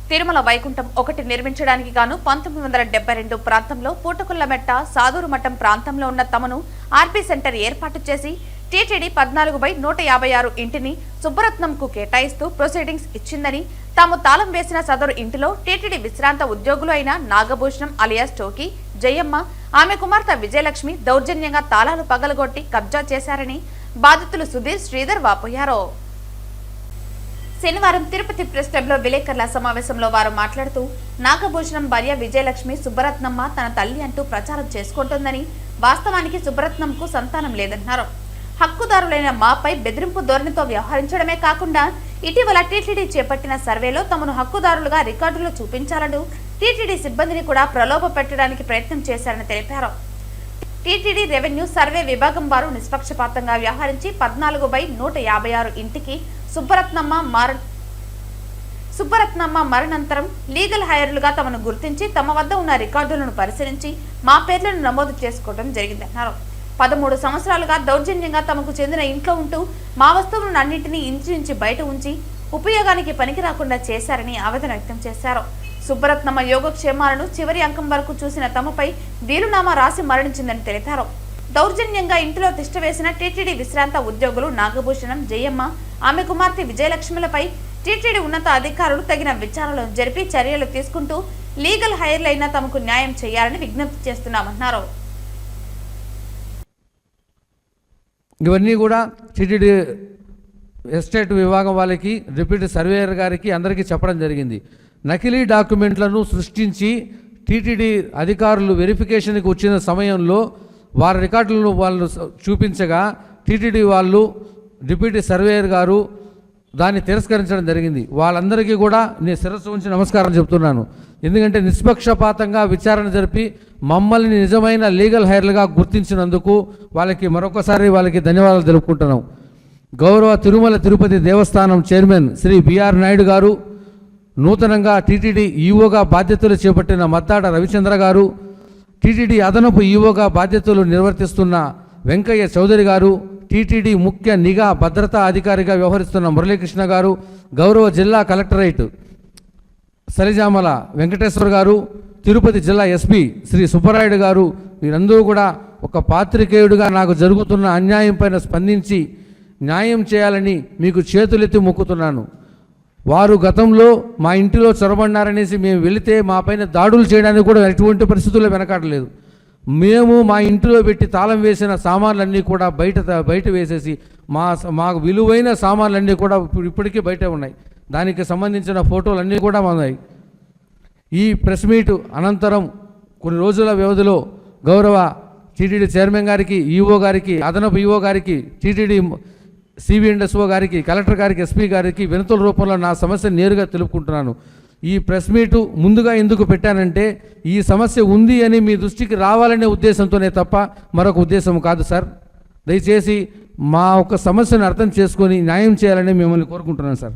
తిరుమల వైకుంఠం 1 నిర్మించడానికి గాను 1972 ప్రాంతంలో పూటకుల్లమెట్ట సాదూరు మఠం ప్రాంతంలో ఉన్న తమను ఆర్పీ సెంటర్ ఏర్పాటు చేసి టీటీడీ 14/156 ఇంటిని సుబ్బరత్నంకు కేటాయిస్తూ ప్రొసీడింగ్స్ ఇచ్చిందని, తాము తాళం వేసిన సదరు ఇంటిలో టీటీడీ విశ్రాంత ఉద్యోగులు అయిన నాగభూషణం అలియాస్ టోకీ, జయమ్మ, ఆమె కుమార్తె విజయలక్ష్మి దౌర్జన్యంగా తాళాలు పగలగొట్టి కబ్జా చేశారని బాధితులు సుధీర్, శ్రీధర్ వాపోయారు. శనివారం తిరుపతి ప్రెస్ క్లబ్లో విలేకరుల సమావేశంలో వారు మాట్లాడుతూ, నాగభూషణం భార్య విజయలక్ష్మి సుబ్బరత్నమ్మ తన తల్లి అంటూ ప్రచారం చేసుకుంటోందని, వాస్తవానికి సుబ్బరత్నంకు సంతానం లేదన్నారు. హక్కుదారులైన మాపై బెదిరింపు ధోరణితో వ్యవహరించడమే కాకుండా ఇటీవల టీటీడీ చేపట్టిన సర్వేలో తమను హక్కుదారులుగా రికార్డులు చూపించాలను టీటీడీ సిబ్బందిని కూడా ప్రలోభ పెట్టడానికి ప్రయత్నం చేశారని తెలిపారు. టీటీడీ రెవెన్యూ సర్వే విభాగం వారు నిష్పక్షపాతంగా వ్యవహరించి 14/156 ఇంటికి సుబ్బరత్నమ్మ మరణానంతరం లీగల్ హైయర్లుగా తమను గుర్తించి తమ వద్ద ఉన్న రికార్డులను పరిశీలించి మా పేర్లను నమోదు చేసుకోవడం జరిగిందన్నారు. 13 సంవత్సరాలుగా దౌర్జన్యంగా తమకు చెందిన ఇంట్లో ఉంటూ మా వస్తువులను అన్నింటినీ ఇంటి నుంచి బయట ఉంచి ఉపయోగానికి పనికి రాకుండా చేశారని ఆవేదన వ్యక్తం చేశారు. సుబ్బరత్నమ్మ యోగక్షేమాలను చివరి అంకం వరకు చూసిన తమపై వీలునామా రాసి మరణించిందని తెలిపారు. దౌర్జన్యంగా ఇంటిలో తిష్టవేసిన టీటీడీ విశ్రాంత ఉద్యోగులు నాగభూషణం, జయమ్మ, ఆమె కుమార్తె విజయలక్ష్మిలపై టీటీడీ ఉన్నత అధికారులు తగిన విచారణలు జరిపి చర్యలు తీసుకుంటూ లీగల్ హైయర్లైన తమకు న్యాయం చేయాలని విజ్ఞప్తి చేస్తున్నామన్నారు. ఇవన్నీ కూడా టీటీడీ ఎస్టేట్ విభాగం వాళ్ళకి, డిప్యూటీ సర్వేయర్ గారికి అందరికీ చెప్పడం జరిగింది. నకిలీ డాక్యుమెంట్లను సృష్టించి టీటీడీ అధికారులు వెరిఫికేషన్కి వచ్చిన సమయంలో వారి రికార్డులను వాళ్ళు చూపించగా టీటీడీ వాళ్ళు, డిప్యూటీ సర్వేయర్ గారు దాన్ని తిరస్కరించడం జరిగింది. వాళ్ళందరికీ కూడా నేను శిరస్సు ఉంచి నమస్కారం చెప్తున్నాను. ఎందుకంటే నిష్పక్షపాతంగా విచారణ జరిపి మమ్మల్ని నిజమైన లీగల్ హైర్లుగా గుర్తించినందుకు వాళ్ళకి మరొకసారి ధన్యవాదాలు తెలుపుకుంటున్నాం. గౌరవ తిరుమల తిరుపతి దేవస్థానం చైర్మన్ శ్రీ బిఆర్ నాయుడు గారు, నూతనంగా టీటీడీ ఈఓగా బాధ్యతలు చేపట్టిన మద్దాడ రవిచంద్ర గారు, టీటీడీ అదనపు ఈఓగా బాధ్యతలు నిర్వర్తిస్తున్న వెంకయ్య చౌదరి గారు, టీటీడీ ముఖ్య నిఘా భద్రతా అధికారిగా వ్యవహరిస్తున్న మురళీకృష్ణ గారు, గౌరవ జిల్లా కలెక్టరేట్ సరిజామల వెంకటేశ్వర గారు, తిరుపతి జిల్లా ఎస్పీ శ్రీ సుబ్బరాయుడు గారు, వీరందరూ కూడా ఒక పాత్రికేయుడిగా నాకు జరుగుతున్న అన్యాయం పైన స్పందించి న్యాయం చేయాలని మీకు చేతులెత్తి మొక్కుతున్నాను. వారు గతంలో మా ఇంటిలో చొరబడినారనేసి మేము వెళితే మా పైన దాడులు చేయడానికి కూడా ఎటువంటి పరిస్థితుల్లో వెనకాడలేదు. మేము మా ఇంటిలో పెట్టి తాళం వేసిన సామాన్లన్నీ కూడా బయట వేసేసి మాకు విలువైన సామాన్లన్నీ కూడా ఇప్పటికీ బయటే ఉన్నాయి. దానికి సంబంధించిన ఫోటోలన్నీ కూడా ఉన్నాయి. ఈ ప్రెస్ మీట్ అనంతరం కొన్ని రోజుల వ్యవధిలో గౌరవ టీటీడీ చైర్మన్ గారికి, ఈఓ గారికి, అదనపు ఈఓ గారికి, టీటీడీ సిబిఎండ్ఎస్ఓ గారికి, కలెక్టర్ గారికి, ఎస్పీ గారికి వినతుల రూపంలో నా సమస్యను నేరుగా తెలుపుకుంటున్నాను. ఈ ప్రెస్ మీటు ముందుగా ఎందుకు పెట్టానంటే ఈ సమస్య ఉంది అని మీ దృష్టికి రావాలనే ఉద్దేశంతోనే తప్ప మరొక ఉద్దేశం కాదు సార్. దయచేసి మా ఒక సమస్యను అర్థం చేసుకొని న్యాయం చేయాలని మిమ్మల్ని కోరుకుంటున్నాను సార్.